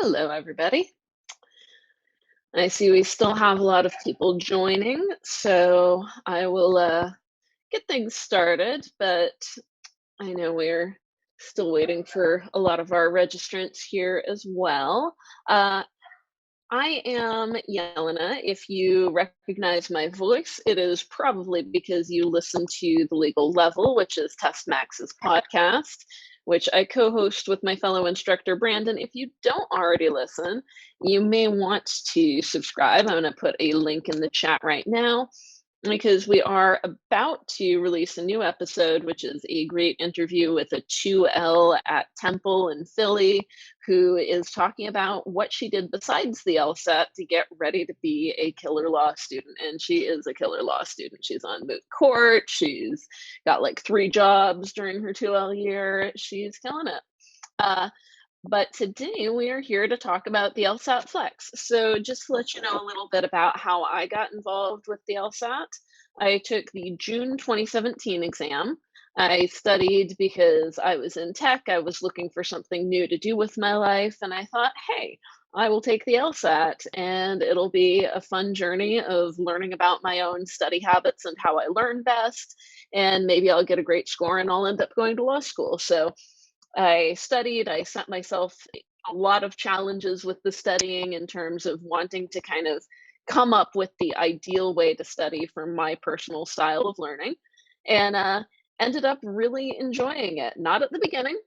Hello, everybody. I see we still have a lot of people joining, so I will get things started, but I know we're still waiting for a lot of our registrants here as well. Uh, I am Jelena. If you recognize my voice, it is probably because you listen to The Legal Level, which is TestMax's podcast, which I co host with my fellow instructor, Brandon. If you don't already listen, you may want to subscribe. I'm going to put a link in the chat right now because we are about to release a new episode, which is a great interview with a 2L at Temple in Philly, who is talking about what she did besides the LSAT to get ready to be a killer law student. And she is a killer law student. She's on moot court. She's got like 3 jobs during her 2L year. She's killing it. But today we are here to talk about the LSAT Flex. So just to let you know a little bit about how I got involved with the LSAT, I took the June 2017 exam. I studied because I was in tech. I was looking for something new to do with my life. And I thought, hey, I will take the LSAT and it'll be a fun journey of learning about my own study habits and how I learn best. And maybe I'll get a great score and I'll end up going to law school. So I studied, I set myself a lot of challenges with the studying in terms of wanting to kind of come up with the ideal way to study for my personal style of learning, and ended up really enjoying it. Not at the beginning,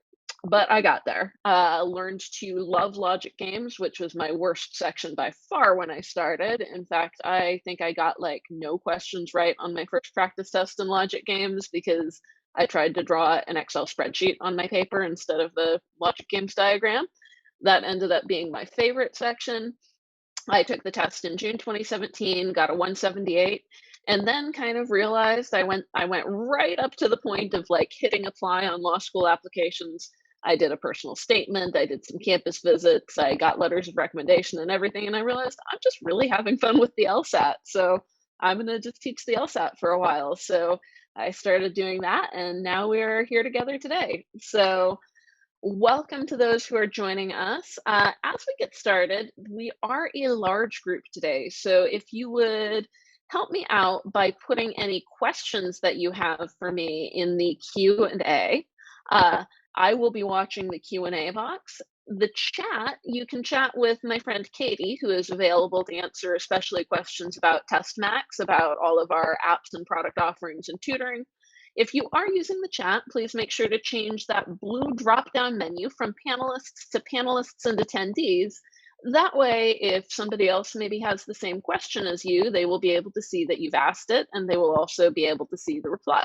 but I got there. Learned to love logic games, which was my worst section by far when I started. In fact, I think I got like no questions right on my first practice test in logic games because I tried to draw an Excel spreadsheet on my paper instead of the logic games diagram. That ended up being my favorite section. I took the test in June 2017, got a 178, and then kind of realized I went right up to the point of like hitting apply on law school applications. I did a personal statement, I did some campus visits, I got letters of recommendation and everything, and I realized I'm just really having fun with the LSAT. So I'm going to just teach the LSAT for a while. So I started doing that, and now we're here together today. So welcome to those who are joining us. As we get started, we are a large group today. So if you would help me out by putting any questions that you have for me in the Q&A, I will be watching the Q&A box. The chat, you can chat with my friend Katie, who is available to answer especially questions about TestMax, about all of our apps and product offerings and tutoring. If you are using the chat, please make sure to change that blue drop-down menu from panelists to panelists and attendees. That way, if somebody else maybe has the same question as you, they will be able to see that you've asked it, and they will also be able to see the reply.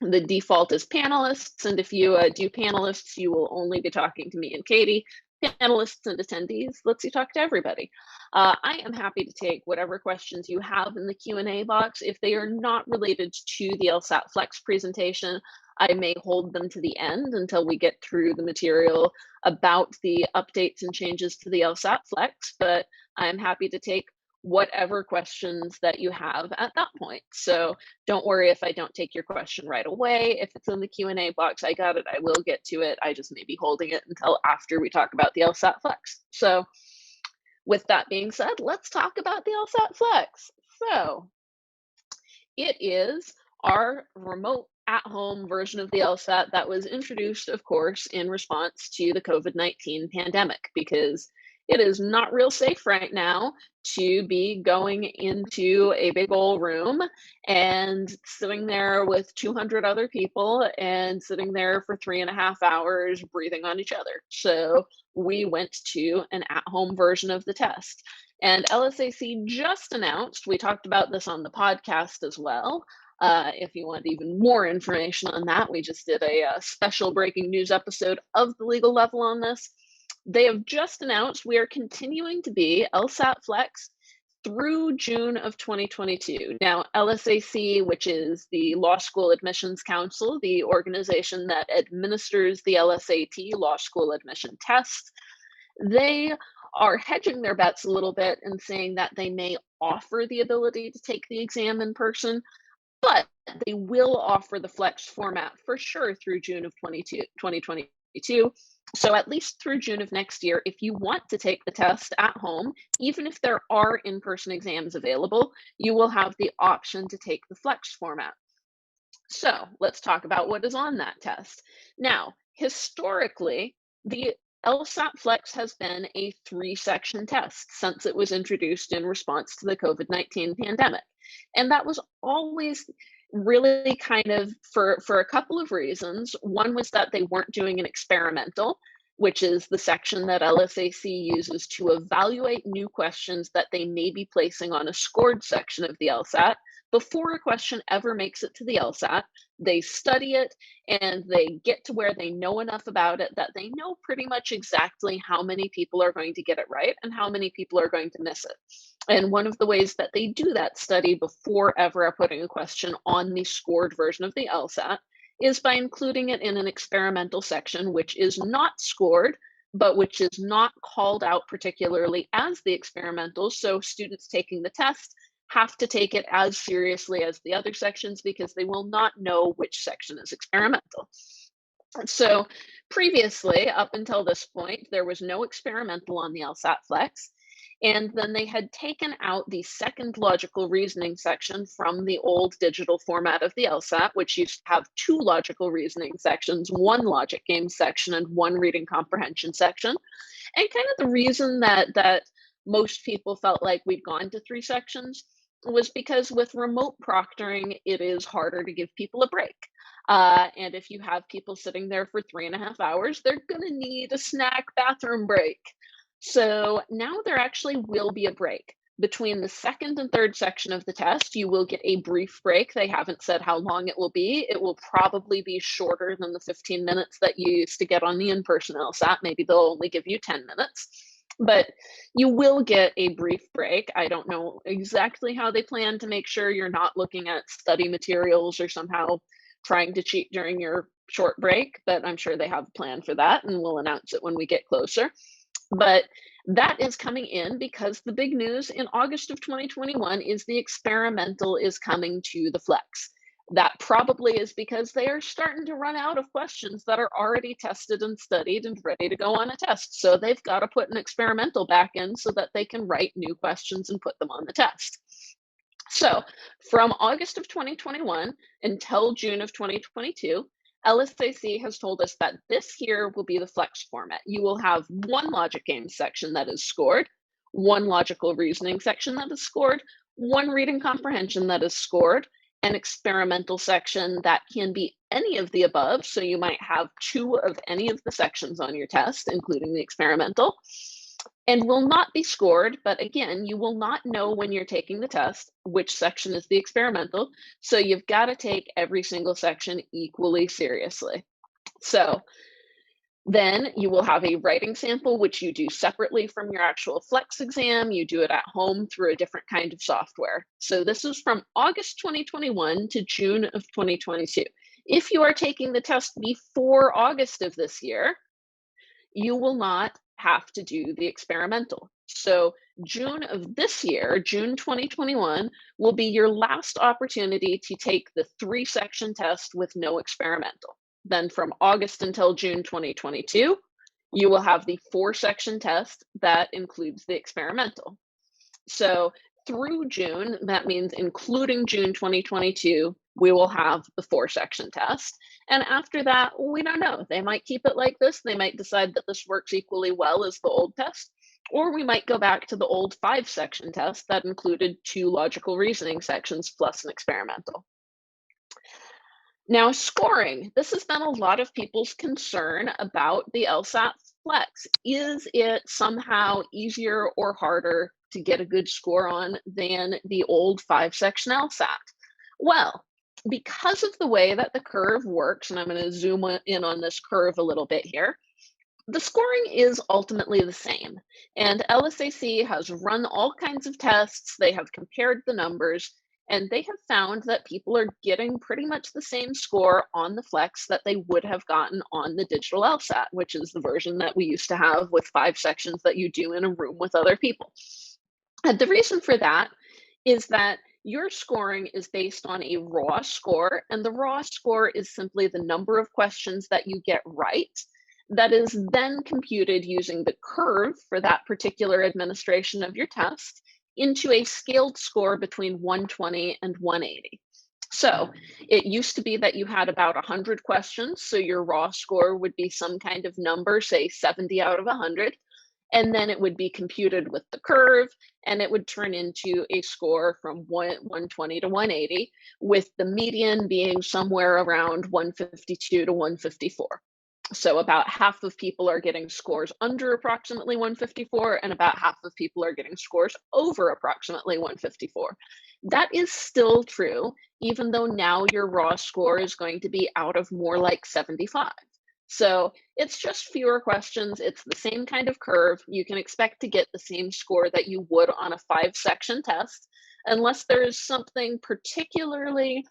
The default is panelists, and if you do panelists, you will only be talking to me and Katie. Panelists and attendees lets you talk to everybody. I am happy to take whatever questions you have in the Q&A box. If they are not related to the LSAT Flex presentation, I may hold them to the end until we get through the material about the updates and changes to the LSAT Flex, but I'm happy to take whatever questions that you have at that point. So don't worry if I don't take your question right away. If it's in the Q&A box, I got it. I will get to it. I just may be holding it until after we talk about the LSAT Flex. So with that being said, let's talk about the LSAT Flex. So it is our remote at-home version of the LSAT that was introduced, of course, in response to the COVID-19 pandemic, because it is not real safe right now to be going into a big old room and sitting there with 200 other people and sitting there for 3.5 hours breathing on each other. So we went to an at-home version of the test. And LSAC just announced, we talked about this on the podcast as well. If you want even more information on that, we just did a special breaking news episode of The Legal Level on this. They have just announced we are continuing to be LSAT Flex through June of 2022. Now, LSAC, which is the Law School Admissions Council, the organization that administers the LSAT law school admission tests, they are hedging their bets a little bit and saying that they may offer the ability to take the exam in person, but they will offer the flex format for sure through June of 2022. 2022. So at least through June of next year, if you want to take the test at home, even if there are in-person exams available, you will have the option to take the flex format. So let's talk about what is on that test. Now, historically, the LSAT Flex has been a 3-section test since it was introduced in response to the COVID-19 pandemic. And that was always really kind of for a couple of reasons. One was that they weren't doing an experimental, which is the section that LSAC uses to evaluate new questions that they may be placing on a scored section of the LSAT before a question ever makes it to the LSAT. They study it and they get to where they know enough about it that they know pretty much exactly how many people are going to get it right and how many people are going to miss it. And one of the ways that they do that study before ever putting a question on the scored version of the LSAT is by including it in an experimental section, which is not scored, but which is not called out particularly as the experimental. So students taking the test have to take it as seriously as the other sections because they will not know which section is experimental. So previously, up until this point, there was no experimental on the LSAT Flex. And then they had taken out the second logical reasoning section from the old digital format of the LSAT, which used to have 2 logical reasoning sections, 1 logic game section and 1 reading comprehension section. And kind of the reason that most people felt like we'd gone to 3 sections was because with remote proctoring, it is harder to give people a break. And if you have people sitting there for 3.5 hours, they're going to need a snack bathroom break. So now there actually will be a break. Between the second and third section of the test, you will get a brief break. They haven't said how long it will be. It will probably be shorter than the 15 minutes that you used to get on the in-person LSAT. Maybe they'll only give you 10 minutes. But you will get a brief break. I don't know exactly how they plan to make sure you're not looking at study materials or somehow trying to cheat during your short break, but I'm sure they have a plan for that and we'll announce it when we get closer. But that is coming in because the big news in August of 2021 is the experimental is coming to the Flex. That probably is because they are starting to run out of questions that are already tested and studied and ready to go on a test. So they've got to put an experimental back in so that they can write new questions and put them on the test. So from August of 2021 until June of 2022, LSAC has told us that this here will be the Flex format. You will have 1 logic game section that is scored, 1 logical reasoning section that is scored, 1 reading comprehension that is scored, an experimental section that can be any of the above. So you might have 2 of any of the sections on your test, including the experimental, and will not be scored. But again, you will not know when you're taking the test which section is the experimental. So you've got to take every single section equally seriously. So then you will have a writing sample, which you do separately from your actual Flex exam. You do it at home through a different kind of software. So this is from August 2021 to June of 2022. If you are taking the test before August of this year, you will not have to do the experimental. So June of this year, June 2021, will be your last opportunity to take the 3-section test with no experimental. Then from August until June 2022, you will have the 4-section test that includes the experimental. So through June, that means including June 2022, we will have the 4-section test. And after that, we don't know. They might keep it like this. They might decide that this works equally well as the old test, or we might go back to the old 5-section test that included 2 logical reasoning sections plus an experimental. Now, scoring. This has been a lot of people's concern about the LSAT Flex. Is it somehow easier or harder to get a good score on than the old 5-section LSAT? Well, because of the way that the curve works, and I'm going to zoom in on this curve a little bit here, the scoring is ultimately the same. And LSAC has run all kinds of tests. They have compared the numbers, and they have found that people are getting pretty much the same score on the Flex that they would have gotten on the digital LSAT, which is the version that we used to have with 5 sections that you do in a room with other people. And the reason for that is that your scoring is based on a raw score, and the raw score is simply the number of questions that you get right that is then computed using the curve for that particular administration of your test into a scaled score between 120 and 180. So it used to be that you had about 100 questions, so your raw score would be some kind of number, say 70 out of 100, and then it would be computed with the curve, and it would turn into a score from 120 to 180, with the median being somewhere around 152 to 154. So about half of people are getting scores under approximately 154, and about half of people are getting scores over approximately 154. That is still true, even though now your raw score is going to be out of more like 75. So it's just fewer questions. It's the same kind of curve. You can expect to get the same score that you would on a 5-section test, unless there is something particularly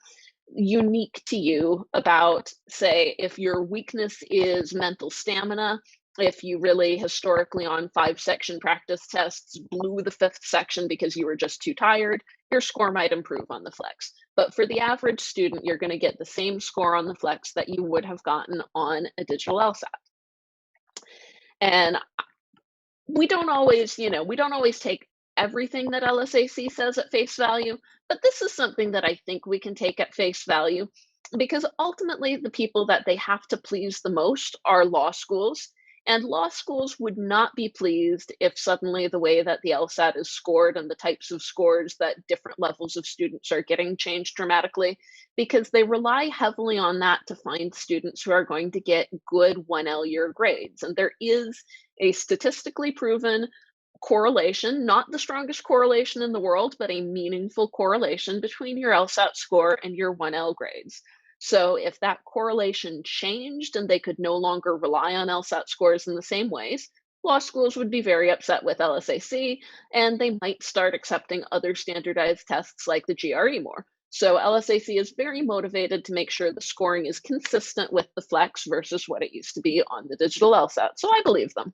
unique to you about, say, if your weakness is mental stamina, if you really historically on 5-section practice tests blew the 5th section because you were just too tired, your score might improve on the flex. But for the average student, you're going to get the same score on the flex that you would have gotten on a digital LSAT. And we don't always, we don't always take everything that LSAC says at face value, but this is something that I think we can take at face value, because ultimately the people that they have to please the most are law schools. And law schools would not be pleased if suddenly the way that the LSAT is scored and the types of scores that different levels of students are getting changed dramatically, because they rely heavily on that to find students who are going to get good 1L year grades. And there is a statistically proven correlation, not the strongest correlation in the world, but a meaningful correlation between your LSAT score and your 1L grades. So if that correlation changed and they could no longer rely on LSAT scores in the same ways, law schools would be very upset with LSAC, and they might start accepting other standardized tests like the GRE more. So LSAC is very motivated to make sure the scoring is consistent with the flex versus what it used to be on the digital LSAT. So I believe them.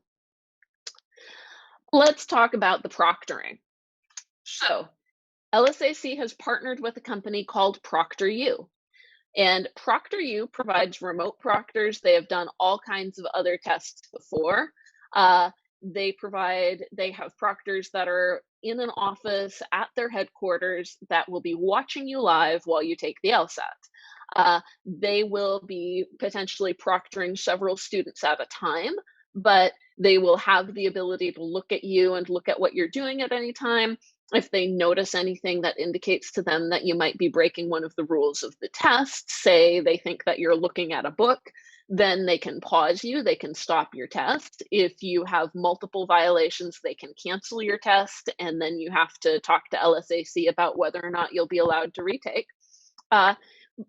Let's talk about the proctoring. So LSAC has partnered with a company called ProctorU. And ProctorU provides remote proctors. They have done all kinds of other tests before. They have proctors that are in an office at their headquarters that will be watching you live while you take the LSAT. They will be potentially proctoring several students at a time, but they will have the ability to look at you and look at what you're doing at any time. If they notice anything that indicates to them that you might be breaking one of the rules of the test, say they think that you're looking at a book, then they can pause you, they can stop your test. If you have multiple violations, they can cancel your test, and then you have to talk to LSAC about whether or not you'll be allowed to retake.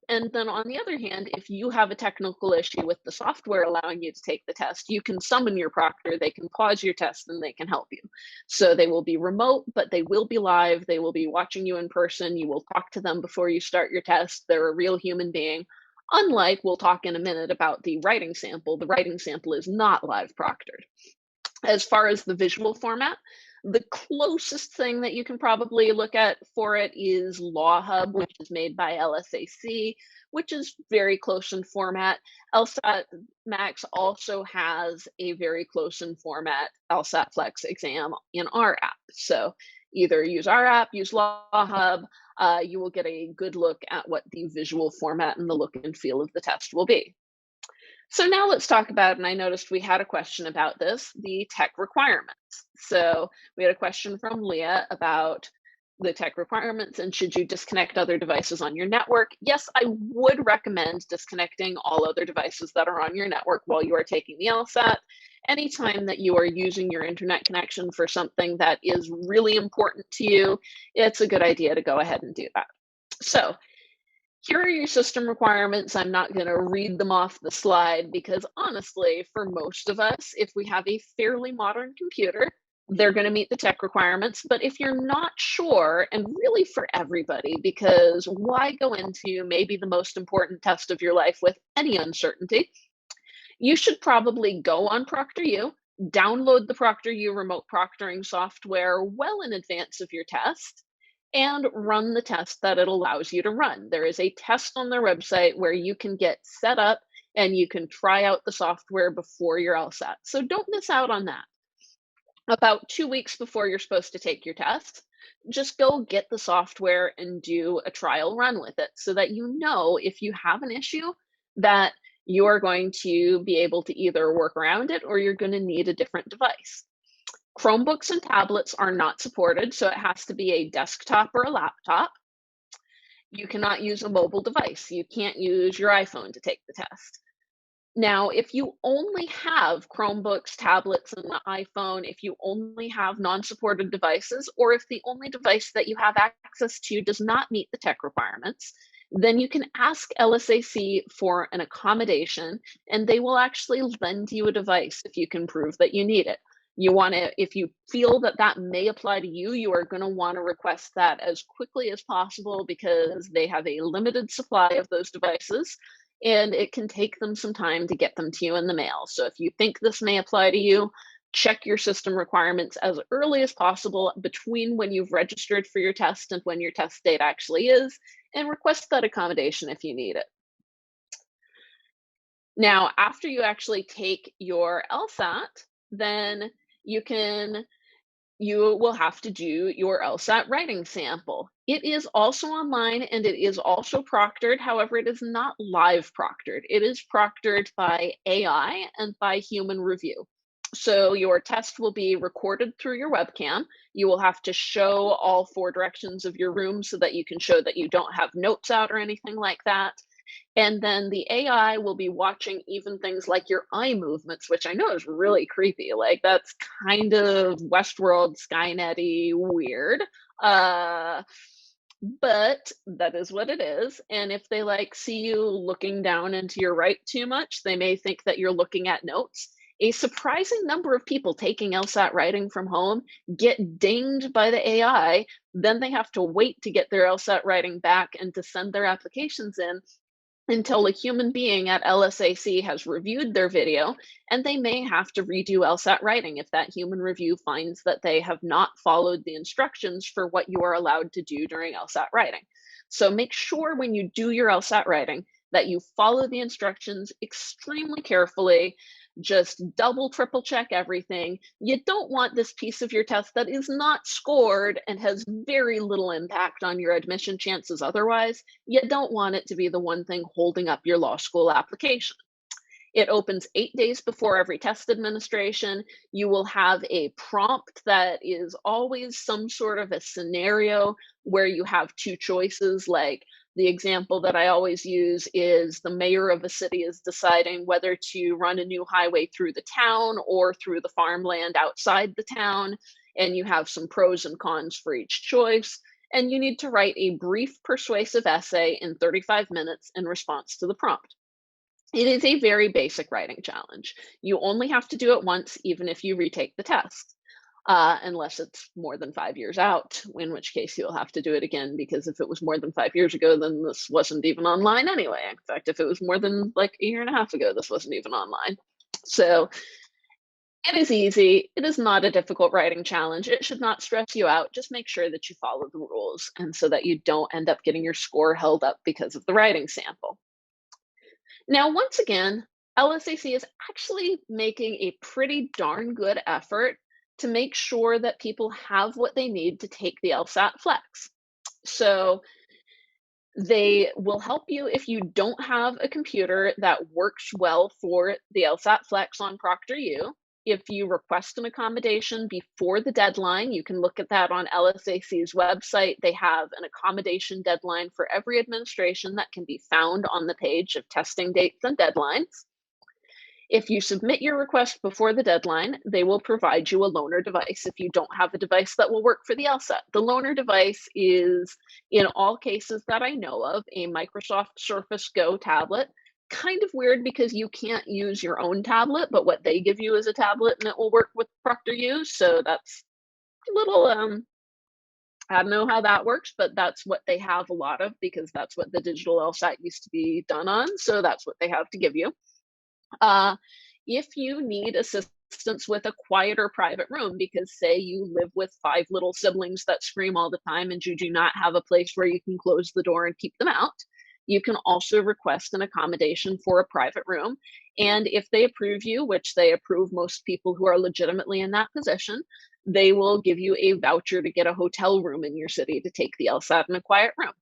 And then on the other hand, if you have a technical issue with the software allowing you to take the test, you can summon your proctor, they can pause your test, and they can help you. So they will be remote, but they will be live. They will be watching you in person. You will talk to them before you start your test. They're a real human being. Unlike, we'll talk in a minute about the writing sample is not live proctored. As far as the visual format, the closest thing that you can probably look at for it is LawHub, which is made by LSAC, which is very close in format. LSATMax also has a very close in format LSATFlex exam in our app. So either use our app, use LawHub, you will get a good look at what the visual format and the look and feel of the test will be. So now let's talk about, and I noticed we had a question about this, the tech requirements. So we had a question from Leah about the tech requirements and should you disconnect other devices on your network? Yes, I would recommend disconnecting all other devices that are on your network while you are taking the LSAT. Anytime that you are using your internet connection for something that is really important to you, it's a good idea to go ahead and do that. So here are your system requirements. I'm not going to read them off the slide because honestly, for most of us, if we have a fairly modern computer, they're going to meet the tech requirements. But if you're not sure, and really for everybody, because why go into maybe the most important test of your life with any uncertainty, you should probably go on ProctorU, download the ProctorU remote proctoring software well in advance of your test, and run the test that it allows you to run. There is a test on their website where you can get set up and you can try out the software before your LSAT. So don't miss out on that. About 2 weeks before you're supposed to take your test, just go get the software and do a trial run with it so that you know if you have an issue that you are going to be able to either work around it or you're going to need a different device. Chromebooks and tablets are not supported, so it has to be a desktop or a laptop. You cannot use a mobile device. You can't use your iPhone to take the test. Now, if you only have Chromebooks, tablets, and the iPhone, if you only have non-supported devices, or if the only device that you have access to does not meet the tech requirements, then you can ask LSAC for an accommodation, and they will actually lend you a device if you can prove that you need it. You want to, if you feel that that may apply to you, you are going to want to request that as quickly as possible because they have a limited supply of those devices and it can take them some time to get them to you in the mail. So if you think this may apply to you, check your system requirements as early as possible between when you've registered for your test and when your test date actually is, and request that accommodation if you need it. Now, after you actually take your LSAT, then you will have to do your LSAT writing sample. It is also online and it is also proctored. However, it is not live proctored. It is proctored by AI and by human review. So your test will be recorded through your webcam. You will have to show all 4 directions of your room so that you can show that you don't have notes out or anything like that. And then the AI will be watching even things like your eye movements, which I know is really creepy. Like that's kind of Westworld Skynet-y weird. But that is what it is. And if they like see you looking down into your right too much, they may think that you're looking at notes. A surprising number of people taking LSAT writing from home get dinged by the AI. Then they have to wait to get their LSAT writing back and to send their applications in until a human being at LSAC has reviewed their video, and they may have to redo LSAT writing if that human review finds that they have not followed the instructions for what you are allowed to do during LSAT writing. So make sure when you do your LSAT writing that you follow the instructions extremely carefully. Just double, triple check everything. You don't want this piece of your test that is not scored and has very little impact on your admission chances otherwise. You don't want it to be the one thing holding up your law school application. It opens 8 days before every test administration. You will have a prompt that is always some sort of a scenario where you have 2 choices. Like the example that I always use is the mayor of a city is deciding whether to run a new highway through the town or through the farmland outside the town. And you have some pros and cons for each choice. And you need to write a brief, persuasive essay in 35 minutes in response to the prompt. It is a very basic writing challenge. You only have to do it once, even if you retake the test, unless it's more than 5 years out, in which case you'll have to do it again, because if it was more than 5 years ago, then this wasn't even online anyway. In fact, if it was more than like a year and a half ago, this wasn't even online. So it is easy. It is not a difficult writing challenge. It should not stress you out. Just make sure that you follow the rules and so that you don't end up getting your score held up because of the writing sample. Now, once again, LSAC is actually making a pretty darn good effort to make sure that people have what they need to take the LSAT-Flex. So they will help you if you don't have a computer that works well for the LSAT-Flex on ProctorU. If you request an accommodation before the deadline, you can look at that on LSAC's website. They have an accommodation deadline for every administration that can be found on the page of testing dates and deadlines. If you submit your request before the deadline, they will provide you a loaner device if you don't have a device that will work for the LSAT. The loaner device is, in all cases that I know of, a Microsoft Surface Go tablet. Kind of weird because you can't use your own tablet, but what they give you is a tablet and it will work with ProctorU. So that's a little, I don't know how that works, but that's what they have a lot of because that's what the digital LSAT used to be done on. So that's what they have to give you. If you need assistance with a quieter private room, because say you live with 5 little siblings that scream all the time and you do not have a place where you can close the door and keep them out, You can also request an accommodation for a private room. And if they approve you, which they approve most people who are legitimately in that position, they will give you a voucher to get a hotel room in your city to take the LSAT in a quiet room.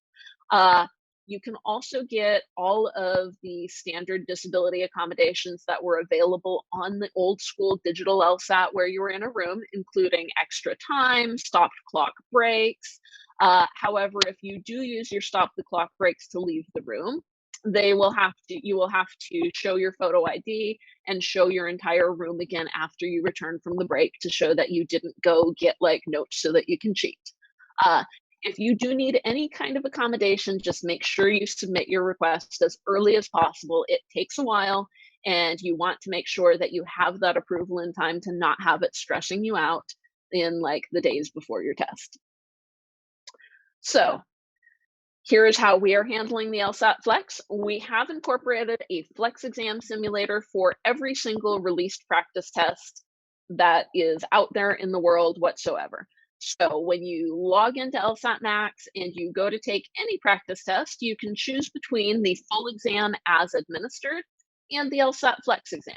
Uh, you can also get all of the standard disability accommodations that were available on the old school digital LSAT where you were in a room, including extra time, stopped clock breaks. However, if you do use your stop the clock breaks to leave the room, you will have to show your photo ID and show your entire room again after you return from the break to show that you didn't go get like notes so that you can cheat. Uh, if you do need any kind of accommodation, just make sure you submit your request as early as possible. It takes a while, and you want to make sure that you have that approval in time to not have it stressing you out in like the days before your test. So here is how we are handling the LSAT Flex. We have incorporated a Flex exam simulator for every single released practice test that is out there in the world whatsoever. So when you log into LSATMax and you go to take any practice test, you can choose between the full exam as administered and the LSAT Flex exam.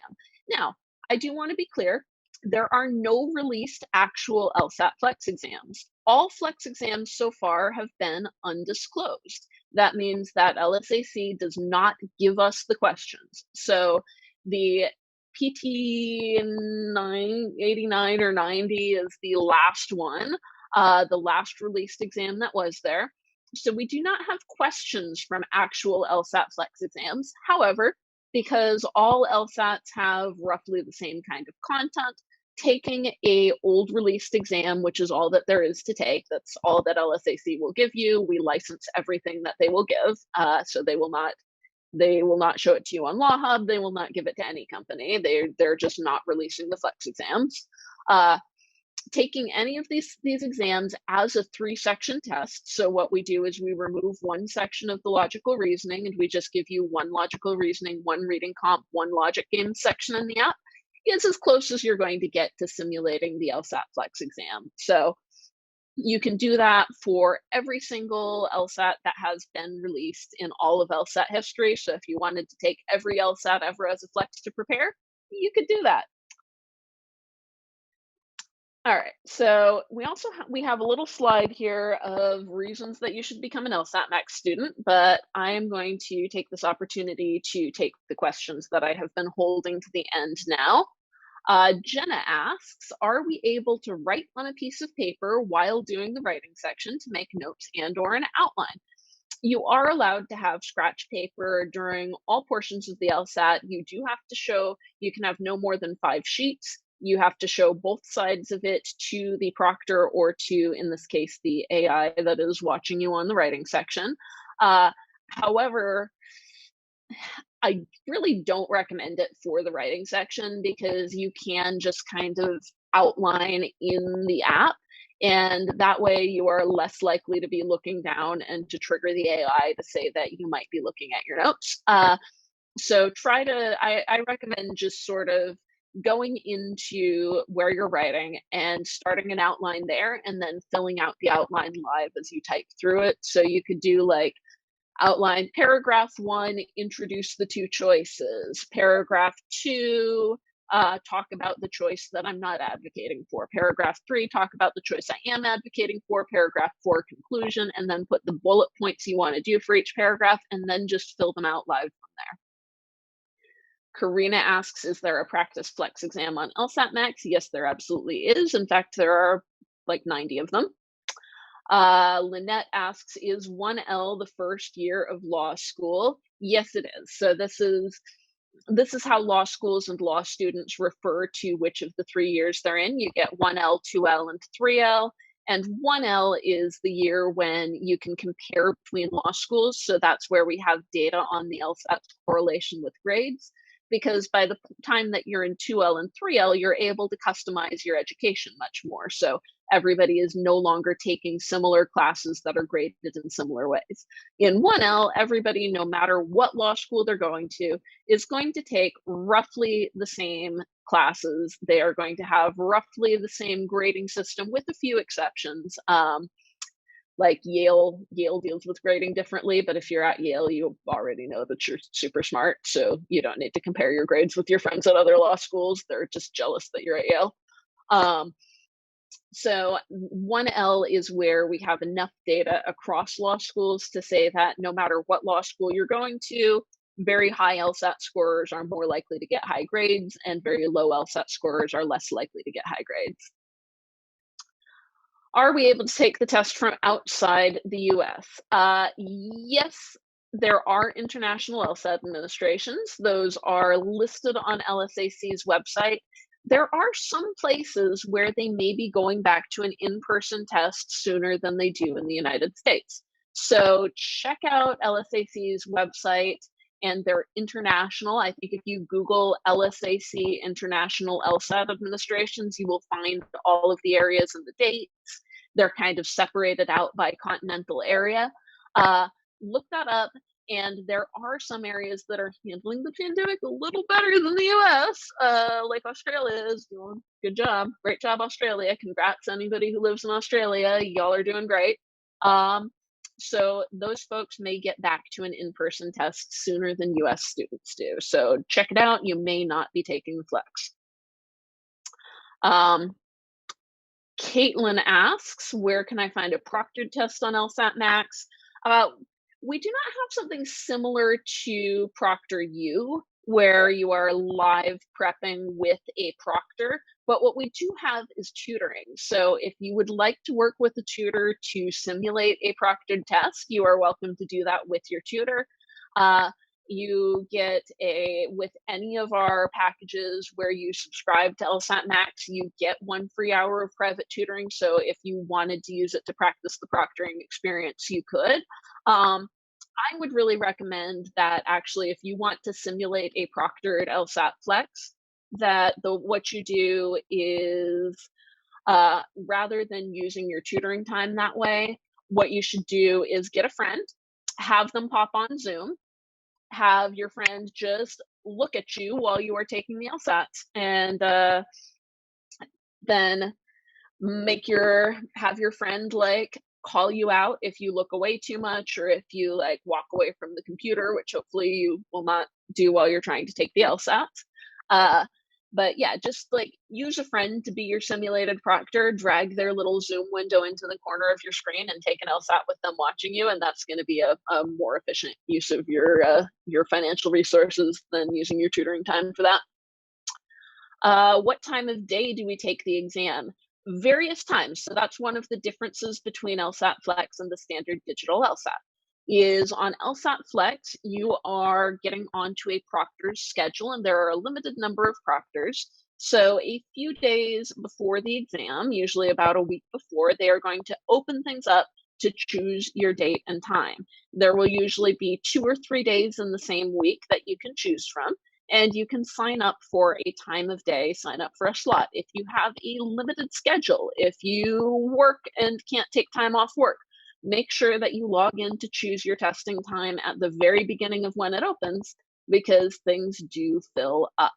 Now, I do want to be clear, there are no released actual LSAT Flex exams. All Flex exams so far have been undisclosed. That means that LSAC does not give us the questions. So the PT 989 or 90 is the last one, the last released exam that was there. So we do not have questions from actual LSAT Flex exams. However, because all LSATs have roughly the same kind of content, taking a old released exam, which is all that there is to take, that's all that LSAC will give you. We license everything that they will give, so they will not show it to you on Law Hub. They will not give it to any company. They're just not releasing the Flex exams. Taking any of these exams as a 3-section test. So what we do is we remove one section of the logical reasoning, and we just give you one logical reasoning, one reading comp, one logic game section in the app. It's as close as you're going to get to simulating the LSAT Flex exam. So you can do that for every single LSAT that has been released in all of LSAT history. So if you wanted to take every LSAT ever as a Flex to prepare, you could do that. All right, so we have a little slide here of reasons that you should become an LSATMax student, but I am going to take this opportunity to take the questions that I have been holding to the end now. Jenna asks, are we able to write on a piece of paper while doing the writing section to make notes and or an outline? You are allowed to have scratch paper during all portions of the LSAT. You do have to show, you can have no more than 5 sheets. You have to show both sides of it to the proctor or to, in this case, the AI that is watching you on the writing section. However, I really don't recommend it for the writing section because you can just kind of outline in the app. And that way you are less likely to be looking down and to trigger the AI to say that you might be looking at your notes. So I recommend just sort of going into where you're writing and starting an outline there and then filling out the outline live as you type through it. So you could do like outline paragraph 1, introduce the 2 choices. Paragraph 2, talk about the choice that I'm not advocating for. Paragraph 3, talk about the choice I am advocating for. Paragraph 4, conclusion, and then put the bullet points you want to do for each paragraph, and then just fill them out live from there. Karina asks, is there a practice Flex exam on LSATMax? Yes, there absolutely is. In fact, there are like 90 of them. Lynette asks, is 1L the first year of law school? Yes, it is. So this is how law schools and law students refer to which of the 3 years they're in. You get 1L, 2L, and 3L. And 1L is the year when you can compare between law schools. So that's where we have data on the LSAT correlation with grades. Because by the time that you're in 2L and 3L, you're able to customize your education much more. So everybody is no longer taking similar classes that are graded in similar ways. In 1L, everybody, no matter what law school they're going to, is going to take roughly the same classes. They are going to have roughly the same grading system with a few exceptions. like Yale deals with grading differently, but if you're at Yale, you already know that you're super smart, so you don't need to compare your grades with your friends at other law schools. They're just jealous that you're at Yale. So 1L is where we have enough data across law schools to say that no matter what law school you're going to, very high LSAT scorers are more likely to get high grades, and very low LSAT scorers are less likely to get high grades. Are we able to take the test from outside the US? Yes, there are international LSAT administrations. Those are listed on LSAC's website. There are some places where they may be going back to an in-person test sooner than they do in the United States. So check out LSAC's website and they're international. I think if you Google LSAC International LSAT Administrations, you will find all of the areas and the dates. They're kind of separated out by continental area. Look that up, and there are some areas that are handling the pandemic a little better than the US, like Australia is doing a good job. Great job, Australia. Congrats, anybody who lives in Australia. Y'all are doing great. So those folks may get back to an in-person test sooner than US students do. So check it out. You may not be taking the flex. Caitlin asks, where can I find a proctored test on LSATMax? We do not have something similar to ProctorU, where you are live prepping with a proctor, but what we do have is tutoring. So if you would like to work with a tutor to simulate a proctored test, you are welcome to do that with your tutor. You get with any of our packages where you subscribe to LSATMax, you get 1 free hour of private tutoring. So if you wanted to use it to practice the proctoring experience, you could. I would really recommend that actually, if you want to simulate a proctored LSATFlex, that what you do is rather than using your tutoring time that way, what you should do is get a friend, have them pop on Zoom, have your friend just look at you while you are taking the LSATs, and then have your friend like call you out if you look away too much, or if you like walk away from the computer, which hopefully you will not do while you're trying to take the LSAT. But yeah, just like use a friend to be your simulated proctor, drag their little Zoom window into the corner of your screen and take an LSAT with them watching you, and that's going to be a more efficient use of your financial resources than using your tutoring time for that. What time of day do we take the exam? Various times. So that's one of the differences between LSATFlex and the standard digital LSAT. Is on LSATFlex, you are getting onto a proctor's schedule, and there are a limited number of proctors. So a few days before the exam, usually about a week before, they are going to open things up to choose your date and time. There will usually be 2 or 3 days in the same week that you can choose from, and you can sign up for a time of day, sign up for a slot. If you have a limited schedule, if you work and can't take time off work, make sure that you log in to choose your testing time at the very beginning of when it opens, because things do fill up.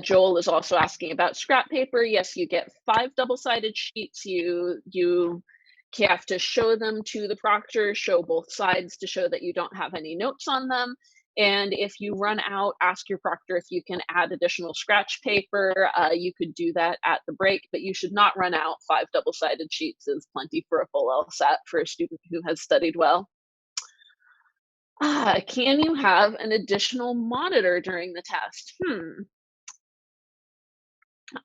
Joel is also asking about scrap paper. Yes, you get 5 double-sided sheets. You have to show them to the proctor, show both sides to show that you don't have any notes on them. And if you run out, ask your proctor if you can add additional scratch paper. You could do that at the break, but you should not run out. 5 double-sided sheets is plenty for a full LSAT for a student who has studied well. Can you have an additional monitor during the test?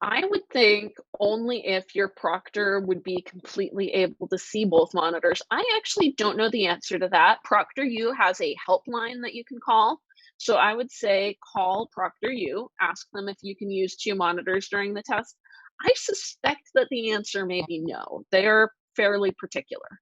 I would think only if your proctor would be completely able to see both monitors. I actually don't know the answer to that. ProctorU has a helpline that you can call. So I would say call ProctorU, ask them if you can use 2 monitors during the test. I suspect that the answer may be no. They're fairly particular.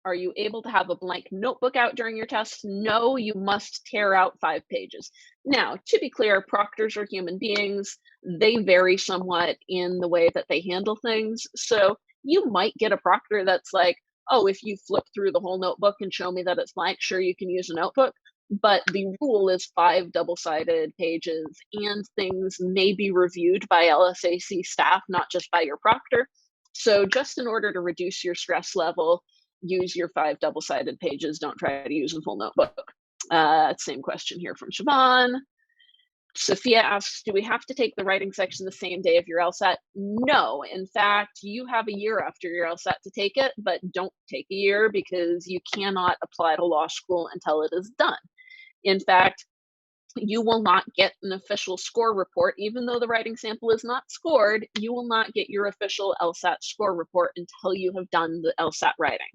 Are you able to have a blank notebook out during your test? No, you must tear out 5 pages. Now, to be clear, proctors are human beings. They vary somewhat in the way that they handle things. So you might get a proctor that's like, oh, if you flip through the whole notebook and show me that it's blank, sure, you can use a notebook. but the rule is 5 double-sided pages, and things may be reviewed by LSAC staff, not just by your proctor. So just in order to reduce your stress level, use your 5 double-sided pages. Don't try to use a full notebook. Same question here from Siobhan. Sophia asks, do we have to take the writing section the same day of your LSAT? No. In fact, you have a year after your LSAT to take it, but don't take a year because you cannot apply to law school until it is done. In fact, you will not get an official score report. Even though the writing sample is not scored, you will not get your official LSAT score report until you have done the LSAT writing.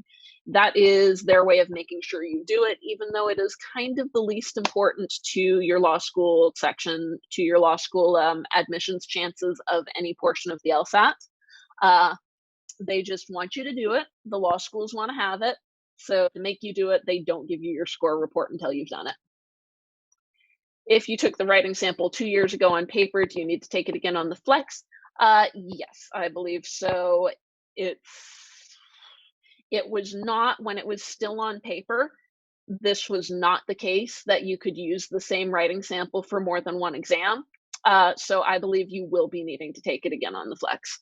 That is their way of making sure you do it, even though it is kind of the least important to your law school section, to your law school admissions chances of any portion of the LSAT. They just want you to do it. The law schools want to have it. So to make you do it, they don't give you your score report until you've done it. If you took the writing sample 2 years ago on paper, do you need to take it again on the Flex? Yes, I believe so. It was not, when it was still on paper, this was not the case that you could use the same writing sample for more than one exam. So I believe you will be needing to take it again on the Flex.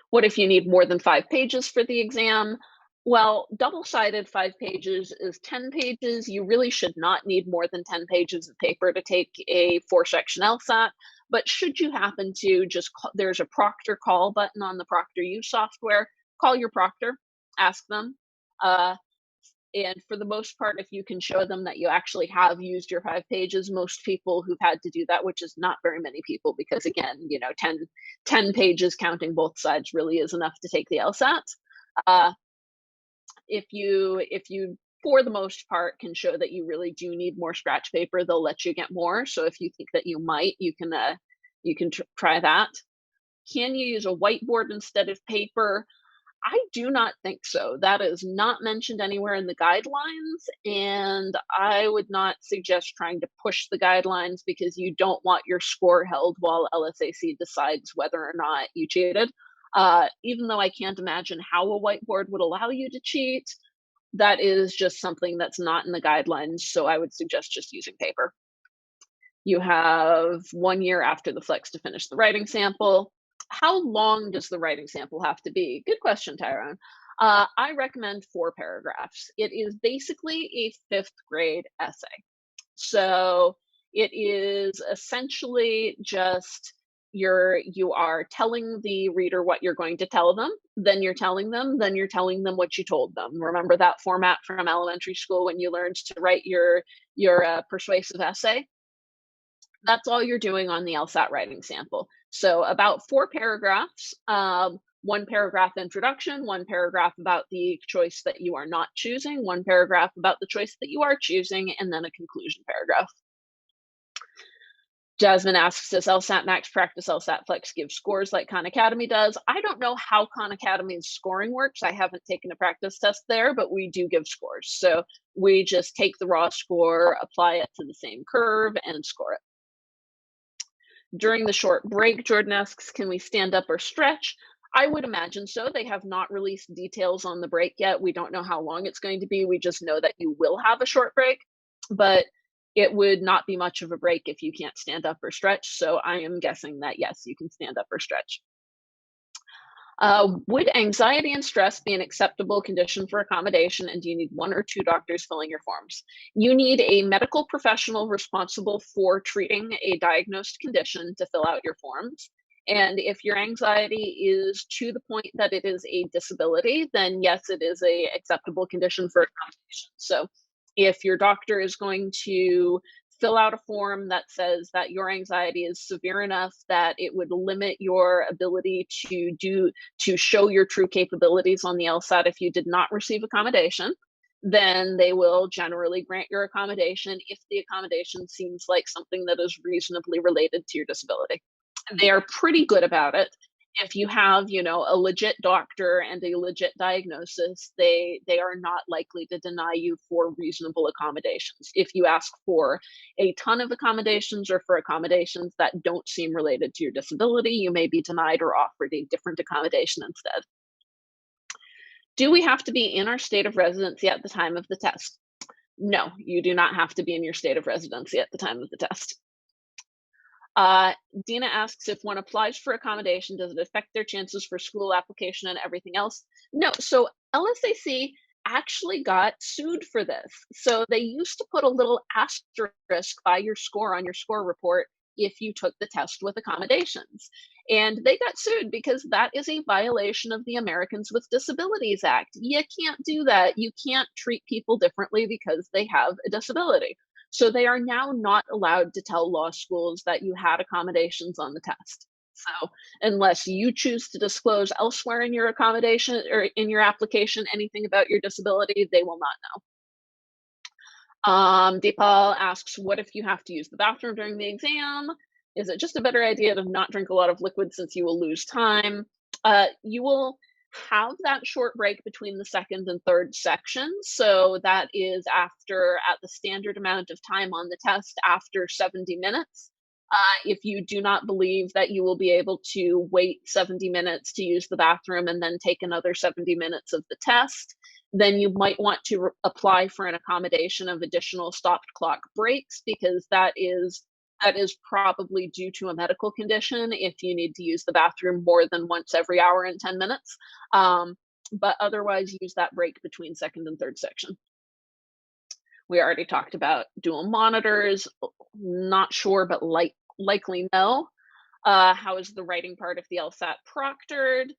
What if you need more than 5 pages for the exam? Well, double-sided 5 pages is 10 pages. You really should not need more than 10 pages of paper to take a 4-section LSAT. But should you happen to just there's a proctor call button on the ProctorU software. Call your proctor, ask them. And for the most part, if you can show them that you actually have used your 5 pages, most people who've had to do that, which is not very many people, because again, 10 pages counting both sides really is enough to take the LSAT. If you for the most part can show that you really do need more scratch paper, they'll let you get more. So if you think that you might, you can try that. Can you use a whiteboard instead of paper? I do not think so. That is not mentioned anywhere in the guidelines, and I would not suggest trying to push the guidelines because you don't want your score held while LSAC decides whether or not you cheated. Even though I can't imagine how a whiteboard would allow you to cheat, that is just something that's not in the guidelines, so I would suggest just using paper. You have 1 year after the Flex to finish the writing sample. How long does the writing sample have to be? Good question, Tyrone. I recommend 4 paragraphs. It is basically a 5th grade essay. So it is essentially just you are telling the reader what you're going to tell them, then you're telling them what you told them. Remember that format from elementary school when you learned to write your persuasive essay? That's all you're doing on the LSAT writing sample. So about 4 paragraphs, 1 paragraph introduction, 1 paragraph about the choice that you are not choosing, 1 paragraph about the choice that you are choosing, and then a conclusion paragraph. Jasmine asks, does LSATMax practice LSATFlex give scores like Khan Academy does? I don't know how Khan Academy's scoring works. I haven't taken a practice test there, but we do give scores. So we just take the raw score, apply it to the same curve, and score it. During the short break, Jordan asks, can we stand up or stretch? I would imagine so. They have not released details on the break yet. We don't know how long it's going to be. We just know that you will have a short break, but it would not be much of a break if you can't stand up or stretch. So I am guessing that yes, you can stand up or stretch. Would anxiety and stress be an acceptable condition for accommodation, and do you need 1 or 2 doctors filling your forms? You need a medical professional responsible for treating a diagnosed condition to fill out your forms. And if your anxiety is to the point that it is a disability, then yes, it is a acceptable condition for accommodation. So if your doctor is going to fill out a form that says that your anxiety is severe enough that it would limit your ability to show your true capabilities on the LSAT if you did not receive accommodation, then they will generally grant your accommodation if the accommodation seems like something that is reasonably related to your disability. They are pretty good about it. If you have, a legit doctor and a legit diagnosis, they are not likely to deny you for reasonable accommodations. If you ask for a ton of accommodations or for accommodations that don't seem related to your disability, you may be denied or offered a different accommodation instead. Do we have to be in our state of residency at the time of the test? No, you do not have to be in your state of residency at the time of the test. Dina asks, if one applies for accommodation, does it affect their chances for school application and everything else? No. So LSAC actually got sued for this. So they used to put a little asterisk by your score on your score report if you took the test with accommodations. And they got sued because that is a violation of the Americans with Disabilities Act. You can't do that. You can't treat people differently because they have a disability. So they are now not allowed to tell law schools that you had accommodations on the test. So unless you choose to disclose elsewhere in your accommodation or in your application anything about your disability, they will not know. Deepal asks, what if you have to use the bathroom during the exam? Is it just a better idea to not drink a lot of liquid since you will lose time? You will have that short break between the second and third section. So that is after, at the standard amount of time on the test, after 70 minutes. If you do not believe that you will be able to wait 70 minutes to use the bathroom and then take another 70 minutes of the test, then you might want to apply for an accommodation of additional stopped clock breaks, because that is probably due to a medical condition if you need to use the bathroom more than once every hour and 10 minutes. But otherwise, use that break between second and third section. We already talked about dual monitors. Not sure, but likely no. How is the writing part of the LSAT proctored?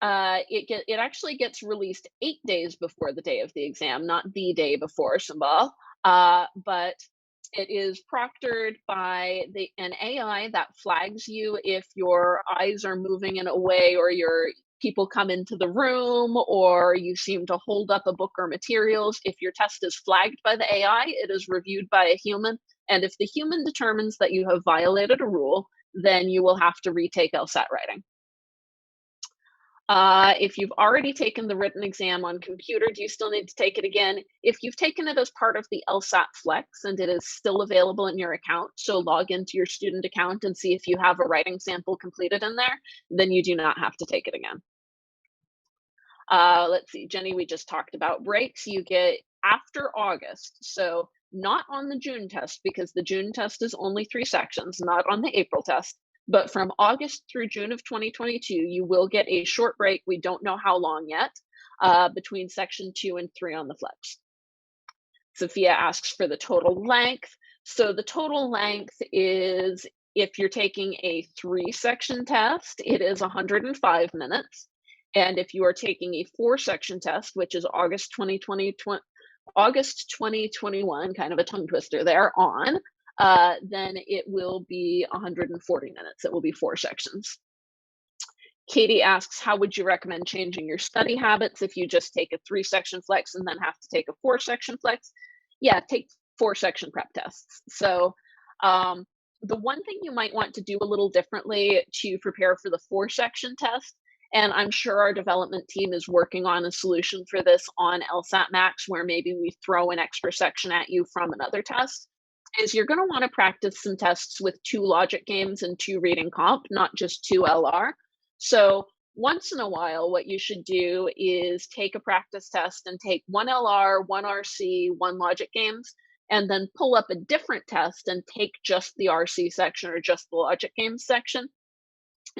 It actually gets released 8 days before the day of the exam, not the day before, Sambal. But it is proctored by an AI that flags you if your eyes are moving in a way, or your people come into the room, or you seem to hold up a book or materials. If your test is flagged by the AI, it is reviewed by a human. And if the human determines that you have violated a rule, then you will have to retake LSAT writing. If you've already taken the written exam on computer, do you still need to take it again? If you've taken it as part of the LSAT-Flex and it is still available in your account, so log into your student account and see if you have a writing sample completed in there, then you do not have to take it again. Let's see, Jenny, we just talked about breaks. You get after August, so not on the June test, because the June test is only 3 sections, not on the April test. But from August through June of 2022, you will get a short break. We don't know how long yet, between section 2 and 3 on the flex. Sophia asks for the total length. So the total length is, if you're taking a 3-section test, it is 105 minutes. And if you are taking a 4-section test, which is August 2021, kind of a tongue twister there, then it will be 140 minutes. It will be 4 sections. Katie asks, how would you recommend changing your study habits if you just take a 3-section flex and then have to take a 4-section flex? Yeah, take 4-section prep tests. So the one thing you might want to do a little differently to prepare for the 4-section test, and I'm sure our development team is working on a solution for this on LSATMax, where maybe we throw an extra section at you from another test, is you're going to want to practice some tests with 2 logic games and 2 reading comp, not just 2 LR. So once in a while, what you should do is take a practice test and take 1 LR, 1 RC, 1 logic games, and then pull up a different test and take just the RC section or just the logic games section.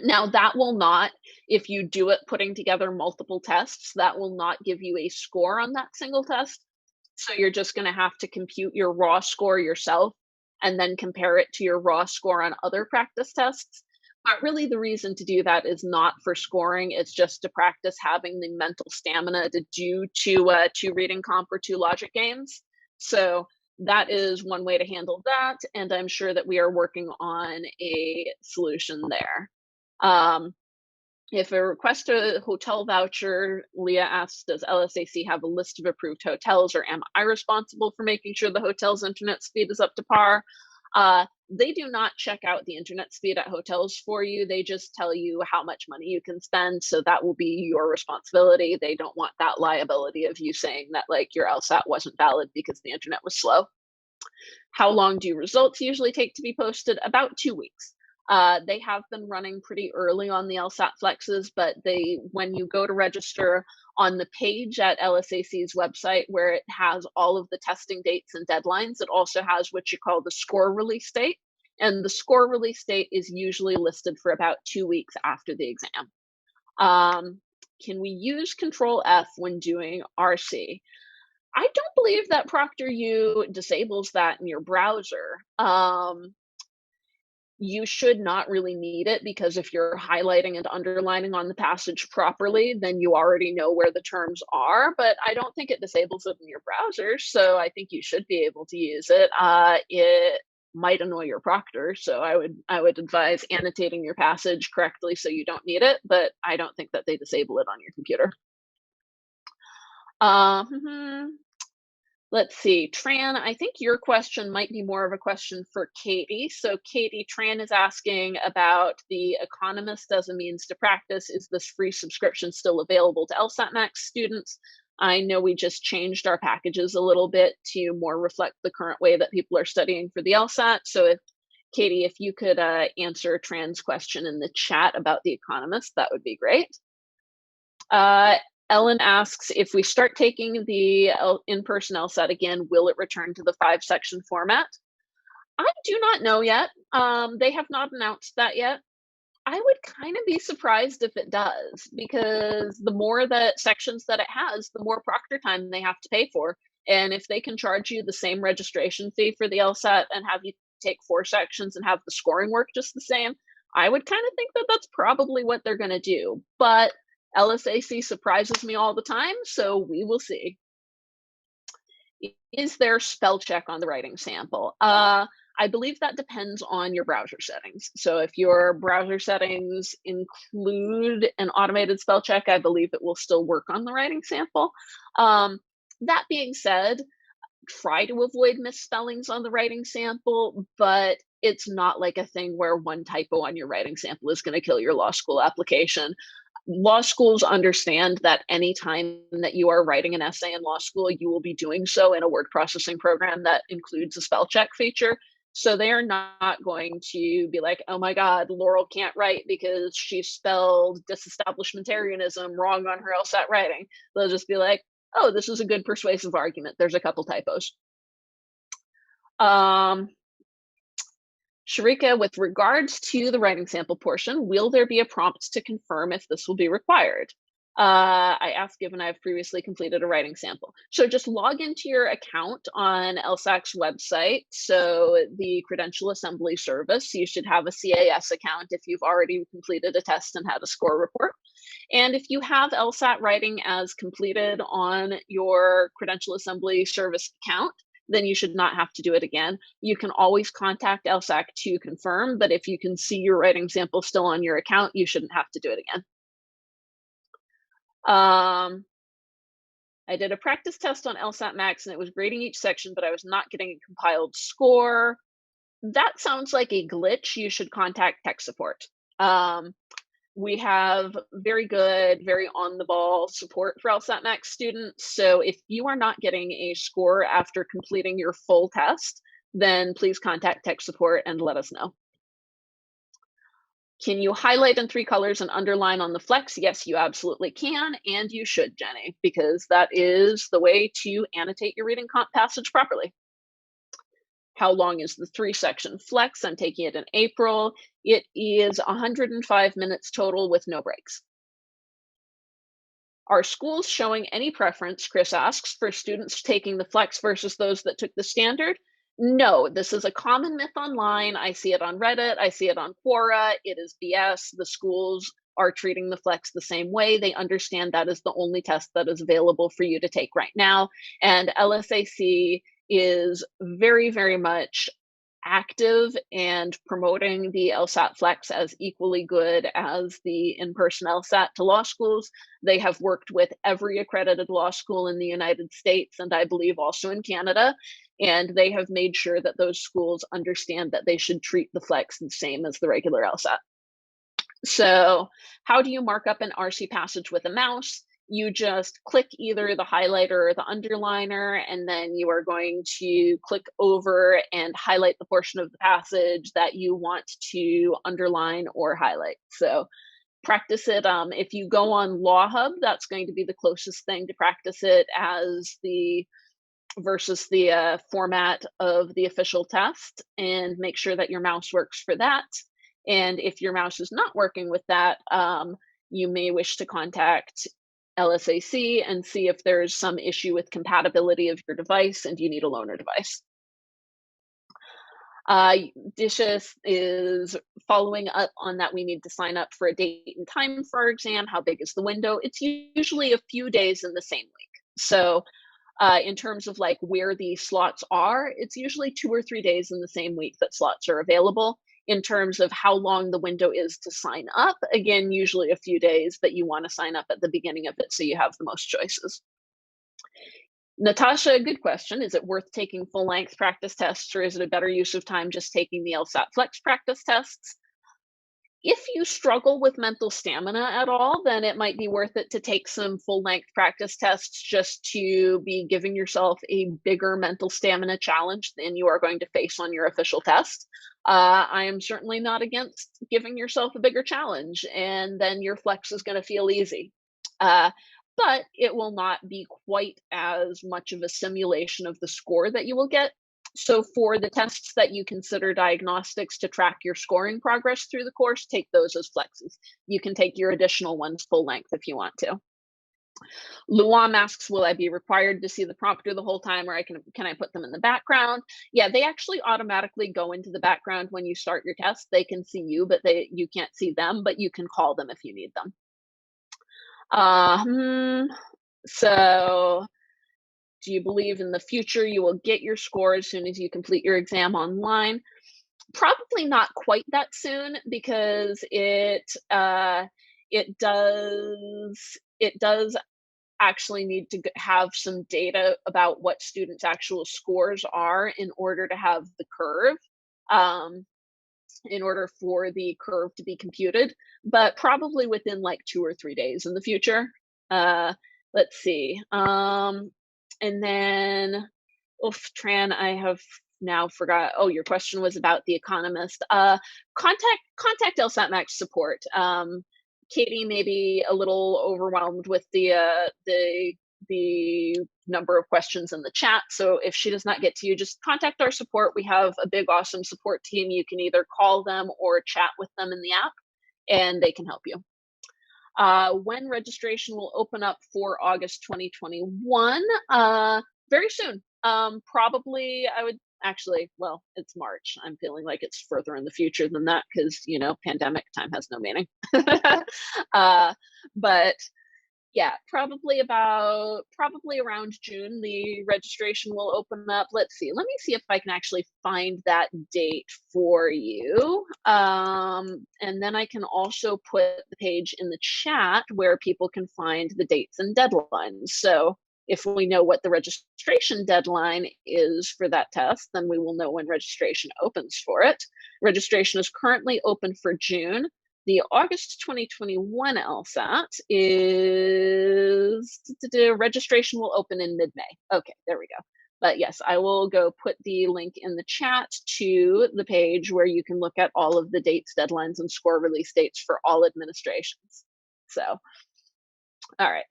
Now, that will not, if you do it putting together multiple tests, that will not give you a score on that single test. So you're just going to have to compute your raw score yourself and then compare it to your raw score on other practice tests. But really, the reason to do that is not for scoring. It's just to practice having the mental stamina to do 2 reading comp or 2 logic games. So that is one way to handle that. And I'm sure that we are working on a solution there. If a request a hotel voucher, Leah asks, does LSAC have a list of approved hotels, or am I responsible for making sure the hotel's internet speed is up to par? They do not check out the internet speed at hotels for you. They just tell you how much money you can spend. So that will be your responsibility. They don't want that liability of you saying that like your LSAT wasn't valid because the internet was slow. How long do results usually take to be posted? About 2 weeks. They have been running pretty early on the LSAT flexes, but when you go to register on the page at LSAC's website where it has all of the testing dates and deadlines, it also has what you call the score release date. And the score release date is usually listed for about 2 weeks after the exam. Can we use Control F when doing RC? I don't believe that ProctorU disables that in your browser. You should not really need it because if you're highlighting and underlining on the passage properly, then you already know where the terms are, but I don't think it disables it in your browser, so I think you should be able to use it. It might annoy your proctor, so I would advise annotating your passage correctly so you don't need it, but I don't think that they disable it on your computer. Let's see, Tran, I think your question might be more of a question for Katie. So Katie, Tran is asking about the Economist as a means to practice. Is this free subscription still available to LSATMax students? I know we just changed our packages a little bit to more reflect the current way that people are studying for the LSAT. So Katie, if you could answer Tran's question in the chat about the Economist, that would be great. Ellen asks, if we start taking the in-person LSAT again, will it return to the 5-section format? I do not know yet. They have not announced that yet. I would kind of be surprised if it does, because the more that sections that it has, the more proctor time they have to pay for. And if they can charge you the same registration fee for the LSAT and have you take 4 sections and have the scoring work just the same, I would kind of think that that's probably what they're going to do. But LSAC surprises me all the time, so we will see. Is there spell check on the writing sample? I believe that depends on your browser settings. So if your browser settings include an automated spell check, I believe it will still work on the writing sample. That being said, try to avoid misspellings on the writing sample, but it's not like a thing where one typo on your writing sample is going to kill your law school application. Law schools understand that anytime that you are writing an essay in law school, you will be doing so in a word processing program that includes a spell check feature. So they are not going to be like, oh my God, Laurel can't write because she spelled disestablishmentarianism wrong on her LSAT writing. They'll just be like, oh, this is a good persuasive argument. There's a couple typos. Sharika, with regards to the writing sample portion, will there be a prompt to confirm if this will be required? I asked given I've previously completed a writing sample. So just log into your account on LSAC's website. So the Credential Assembly Service, you should have a CAS account if you've already completed a test and had a score report. And if you have LSAT writing as completed on your Credential Assembly Service account, then you should not have to do it again. You can always contact LSAC to confirm, but if you can see your writing sample still on your account, you shouldn't have to do it again. I did a practice test on LSATMax and it was grading each section, but I was not getting a compiled score. That sounds like a glitch. You should contact tech support. We have very good, very on-the-ball support for LSATMax students. So if you are not getting a score after completing your full test, then please contact tech support and let us know. Can you highlight in 3 colors and underline on the flex? Yes, you absolutely can, and you should, Jenny, because that is the way to annotate your reading comp passage properly. How long is the 3-section flex? I'm taking it in April. It is 105 minutes total with no breaks. Are schools showing any preference, Chris asks, for students taking the flex versus those that took the standard? No, this is a common myth online. I see it on Reddit. I see it on Quora. It is BS. The schools are treating the flex the same way. They understand that is the only test that is available for you to take right now. And LSAC is very, very much active and promoting the LSAT-Flex as equally good as the in-person LSAT to law schools. They have worked with every accredited law school in the United States, and I believe also in Canada, and they have made sure that those schools understand that they should treat the Flex the same as the regular LSAT. So how do you mark up an RC passage with a mouse? you just click either the highlighter or the underliner, and then you are going to click over and highlight the portion of the passage that you want to underline or highlight. So practice it. If you go on Law Hub, that's going to be the closest thing to practice it as the versus the format of the official test, and make sure that your mouse works for that. And if your mouse is not working with that, you may wish to contact LSAC and see if there's some issue with compatibility of your device and you need a loaner device. Dishes is following up on that. We need to sign up for a date and time for our exam. How big is the window? It's usually a few days in the same week. So in terms of like where the slots are, it's usually 2 or 3 days in the same week that slots are available. In terms of how long the window is to sign up, again, usually a few days, but you want to sign up at the beginning of it so you have the most choices. Natasha, good question. Is it worth taking full-length practice tests, or is it a better use of time just taking the LSAT-Flex practice tests? If you struggle with mental stamina at all, then it might be worth it to take some full-length practice tests just to be giving yourself a bigger mental stamina challenge than you are going to face on your official test. I am certainly not against giving yourself a bigger challenge, and then your flex is going to feel easy. But it will not be quite as much of a simulation of the score that you will get. So for the tests that you consider diagnostics to track your scoring progress through the course, take those as flexes. You can take your additional ones full length if you want to. Luam asks, will I be required to see the prompter the whole time, or can I put them in the background? Yeah, they actually automatically go into the background when you start your test. They can see you, but you can't see them, but you can call them if you need them. So do you believe in the future you will get your score as soon as you complete your exam online? Probably not quite that soon, because it does actually need to have some data about what students' actual scores are in order to have the curve, in order for the curve to be computed, but probably within like 2 or 3 days in the future. Let's see. And then, oof, Tran, I have now forgot. Oh, your question was about The Economist. Contact LSATMax support. Katie may be a little overwhelmed with the number of questions in the chat. So if she does not get to you, just contact our support. We have a big, awesome support team. You can either call them or chat with them in the app, and they can help you. When registration will open up for August 2021? Very soon. Probably, I would actually, well, it's March. I'm feeling like it's further in the future than that because, you know, pandemic time has no meaning. But yeah, probably around June, the registration will open up. Let's see. Let me see if I can actually find that date for you. And then I can also put the page in the chat where people can find the dates and deadlines. So if we know what the registration deadline is for that test, then we will know when registration opens for it. Registration is currently open for June. The August 2021 LSAT is, registration will open in mid-May. Okay, there we go. But yes, I will go put the link in the chat to the page where you can look at all of the dates, deadlines, and score release dates for all administrations. So, all right.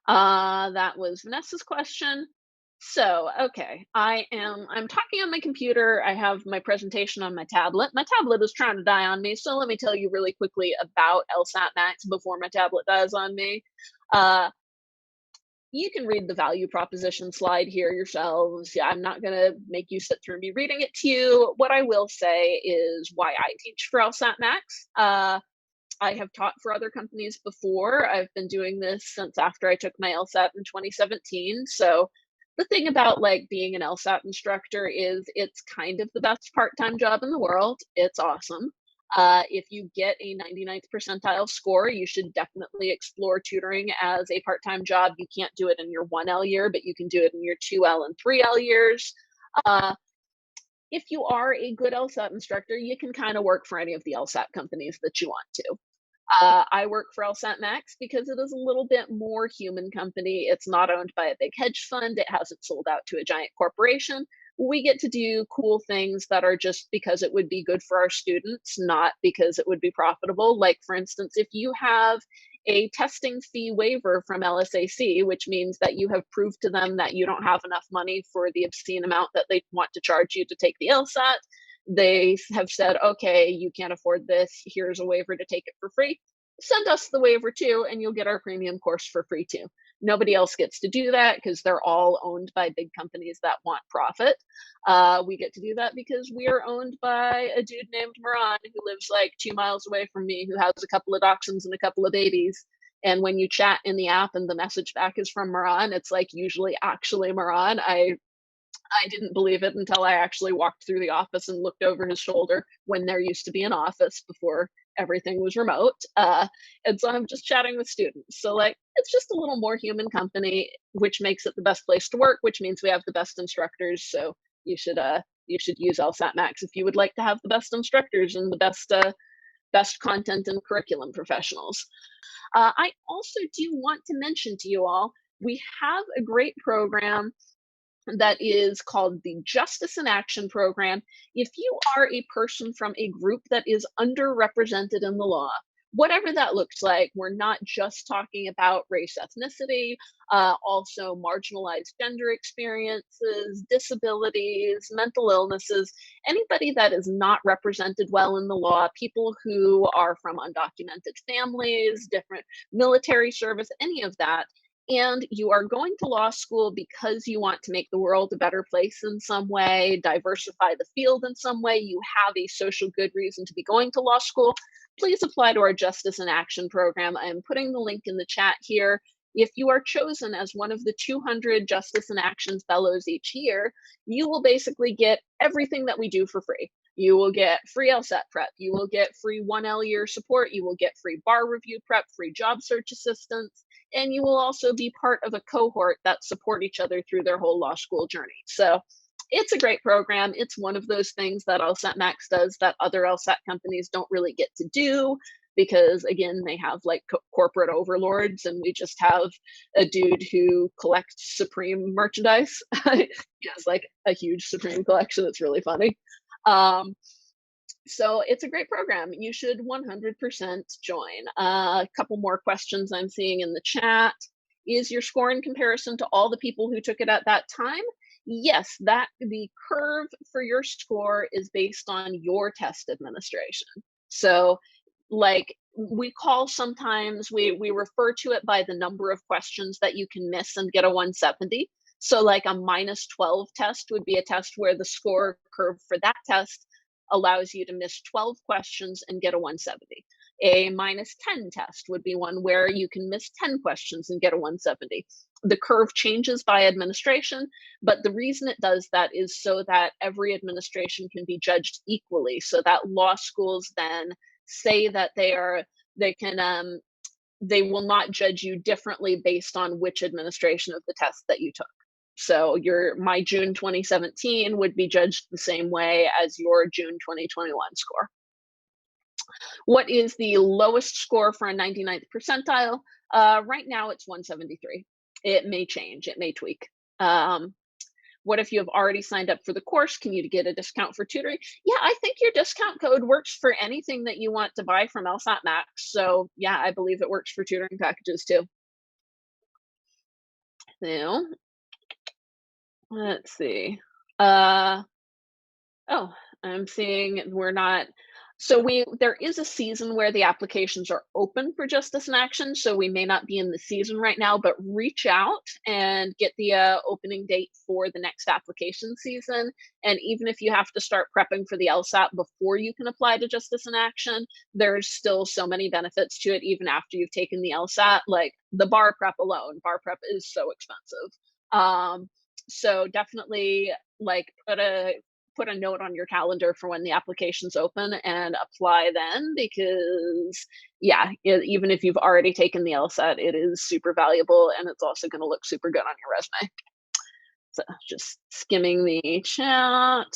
That was Vanessa's question. So, okay, I'm talking on my computer. I have my presentation on my tablet. My tablet is trying to die on me. So let me tell you really quickly about LSATMax before my tablet dies on me. You can read the value proposition slide here yourselves. Yeah, I'm not gonna make you sit through me reading it to you. What I will say is why I teach for LSATMax. I have taught for other companies before. I've been doing this since after I took my LSAT in 2017. So the thing about like being an LSAT instructor is it's kind of the best part-time job in the world. It's awesome. If you get a 99th percentile score, you should definitely explore tutoring as a part-time job. You can't do it in your 1L year, but you can do it in your 2L and 3L years. If you are a good LSAT instructor, you can kind of work for any of the LSAT companies that you want to. I work for LSATMax because it is a little bit more human company. It's not owned by a big hedge fund. It hasn't sold out to a giant corporation. We get to do cool things that are just because it would be good for our students, not because it would be profitable. Like, for instance, if you have a testing fee waiver from LSAC, which means that you have proved to them that you don't have enough money for the obscene amount that they want to charge you to take the LSAT, they have said, okay, you can't afford this. Here's a waiver to take it for free. Send us the waiver too, and you'll get our premium course for free too. Nobody else gets to do that because they're all owned by big companies that want profit. We get to do that because we are owned by a dude named Moran who lives like 2 miles away from me, who has a couple of dachshunds and a couple of babies. And when you chat in the app and the message back is from Moran, it's like usually actually Moran. I didn't believe it until I actually walked through the office and looked over his shoulder when there used to be an office before everything was remote. And so I'm just chatting with students. So, like, it's just a little more human company, which makes it the best place to work, which means we have the best instructors. So you should use LSATMax if you would like to have the best instructors and the best content and curriculum professionals. I also do want to mention to you all, we have a great program that is called the Justice in Action program. If you are a person from a group that is underrepresented in the law, whatever that looks like, we're not just talking about race, ethnicity, also marginalized gender experiences, disabilities, mental illnesses, anybody that is not represented well in the law, people who are from undocumented families, different military service, any of that, and you are going to law school because you want to make the world a better place in some way, diversify the field in some way, you have a social good reason to be going to law school, please apply to our Justice in Action program. I am putting the link in the chat here. If you are chosen as one of the 200 Justice in Action fellows each year, you will basically get everything that we do for free. You will get free LSAT prep. You will get free 1L year support. You will get free bar review prep, free job search assistance, and you will also be part of a cohort that support each other through their whole law school journey. So it's a great program. It's one of those things that LSATMax does that other LSAT companies don't really get to do because, again, they have like corporate overlords, and we just have a dude who collects Supreme merchandise. He has like a huge Supreme collection. It's really funny. So it's a great program. You should 100% join. A couple more questions I'm seeing in the chat. Is your score in comparison to all the people who took it at that time? Yes, that the curve for your score is based on your test administration. So, like, we call sometimes, we refer to it by the number of questions that you can miss and get a 170. So like a -12 test would be a test where the score curve for that test allows you to miss 12 questions and get a 170. A -10 test would be one where you can miss 10 questions and get a 170. The curve changes by administration, but the reason it does that is so that every administration can be judged equally, so that law schools then say that they will not judge you differently based on which administration of the test that you took. So my June 2017 would be judged the same way as your June 2021 score. What is the lowest score for a 99th percentile? Right now it's 173. It may change, it may tweak. What if you have already signed up for the course? Can you get a discount for tutoring? Yeah, I think your discount code works for anything that you want to buy from LSATMax. So yeah, I believe it works for tutoring packages too. So let's see. Oh, I'm seeing we're not. So there is a season where the applications are open for Justice in Action, so we may not be in the season right now, but reach out and get the opening date for the next application season. And even if you have to start prepping for the LSAT before you can apply to Justice in Action, there's still so many benefits to it even after you've taken the LSAT. Like the bar prep alone, bar prep is so expensive. So definitely like put a note on your calendar for when the application's open and apply then, because yeah, even if you've already taken the LSAT, it is super valuable and it's also going to look super good on your resume. So just skimming the chat.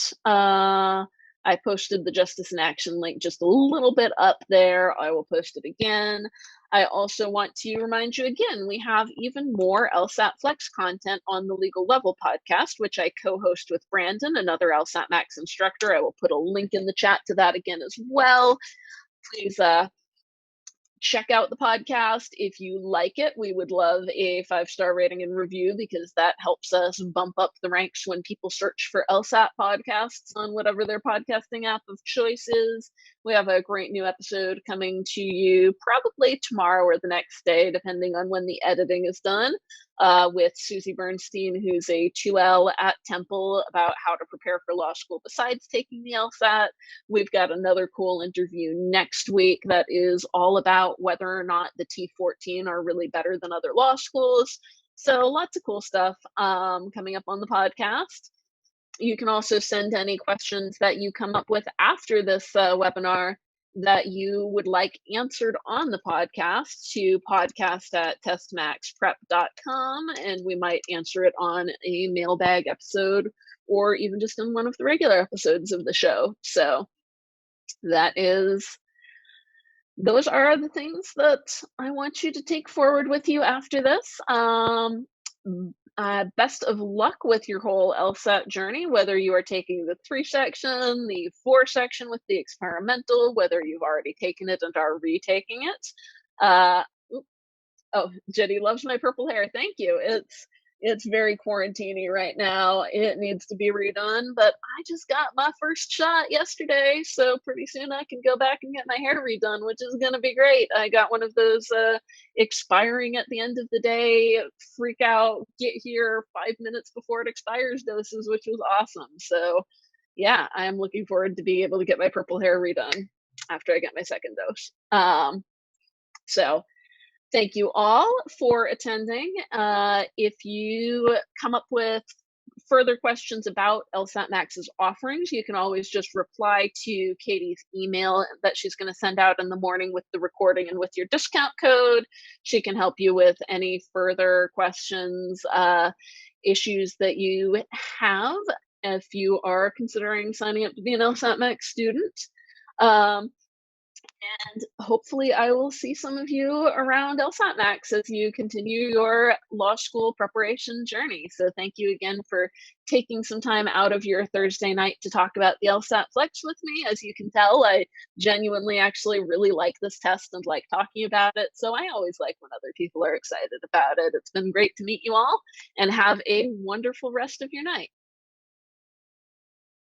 I posted the Justice in Action link just a little bit up there. I will post it again. I also want to remind you again, we have even more LSAT Flex content on the Legal Level podcast, which I co-host with Brandon, another LSAT Max instructor. I will put a link in the chat to that again as well. Please check out the podcast. If you like it, we would love a 5-star rating and review, because that helps us bump up the ranks when people search for LSAT podcasts on whatever their podcasting app of choice is. We have a great new episode coming to you probably tomorrow or the next day, depending on when the editing is done, with Susie Bernstein, who's a 2L at Temple, about how to prepare for law school besides taking the LSAT. We've got another cool interview next week that is all about whether or not the T14 are really better than other law schools. So lots of cool stuff coming up on the podcast. You can also send any questions that you come up with after this webinar that you would like answered on the podcast to podcast@testmaxprep.com, and we might answer it on a mailbag episode or even just in one of the regular episodes of the show. So those are the things that I want you to take forward with you after this. Best of luck with your whole LSAT journey, whether you are taking the 3 section, the 4 section with the experimental, whether you've already taken it and are retaking it. Oh, Jenny loves my purple hair. Thank you. It's very quarantine-y right now. It needs to be redone, but I just got my first shot yesterday, so pretty soon I can go back and get my hair redone, which is gonna be great. I got one of those expiring at the end of the day, freak out, get here 5 minutes before it expires doses, which was awesome. So yeah, I am looking forward to being able to get my purple hair redone after I get my second dose. So thank you all for attending. If you come up with further questions about LSAT Max's offerings, you can always just reply to Katie's email that she's going to send out in the morning with the recording and with your discount code. She can help you with any further questions, issues that you have if you are considering signing up to be an LSAT Max student. And hopefully I will see some of you around LSAT Max as you continue your law school preparation journey. So thank you again for taking some time out of your Thursday night to talk about the LSAT Flex with me. As you can tell, I genuinely actually really like this test and like talking about it. So I always like when other people are excited about it. It's been great to meet you all, and have a wonderful rest of your night.